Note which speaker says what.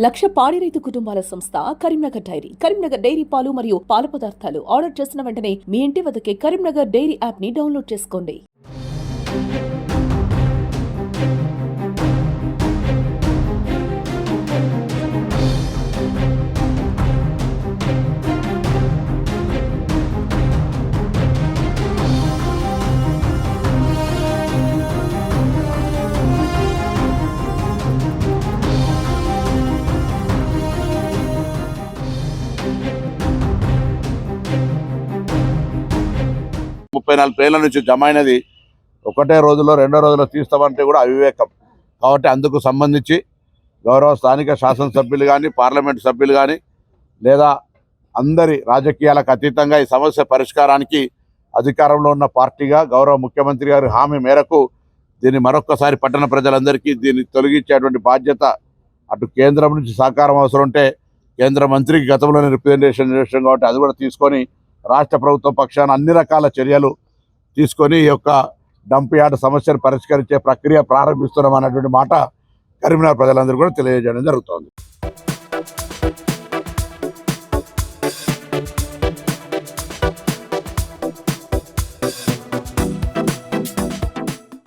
Speaker 1: లక్ష పాడి రైతు కుటుంబాల సంస్థ కరీంనగర్ డైరీ. కరీంనగర్ డైరీ పాలు మరియు పాల పదార్థాలు ఆర్డర్ చేసిన వెంటనే మీ ఇంటి వద్దకే కరీంనగర్ డైరీ యాప్ ని డౌన్లోడ్ చేసుకోండి.
Speaker 2: ముప్పై 40 ఏళ్ల నుంచి జమ అయినది ఒకటే రోజులో రెండో రోజులో తీస్తామంటే కూడా అవివేకం. కాబట్టి అందుకు సంబంధించి గౌరవ స్థానిక శాసనసభ్యులు కానీ పార్లమెంట్ సభ్యులు కానీ లేదా అందరి రాజకీయాలకు అతీతంగా ఈ సమస్య పరిష్కారానికి అధికారంలో ఉన్న పార్టీగా గౌరవ ముఖ్యమంత్రి గారి హామీ మేరకు దీన్ని మరొక్కసారి పట్టణ ప్రజలందరికీ దీన్ని తొలగించేటువంటి బాధ్యత అటు కేంద్రం నుంచి సహకారం అవసరం ఉంటే కేంద్ర మంత్రికి గతంలోనే రిప్రజెంటేషన్ చేసాం కాబట్టి అది కూడా తీసుకొని రాష్ట్ర ప్రభుత్వం పక్షాన అన్ని రకాల చర్యలు తీసుకొని ఈ యొక్క డంప్ యార్డ్ సమస్యను పరిష్కరించే ప్రక్రియ ప్రారంభిస్తున్నాం అన్నటువంటి మాట కరీంనగర్ ప్రజలందరూ కూడా తెలియజేయడం జరుగుతోంది.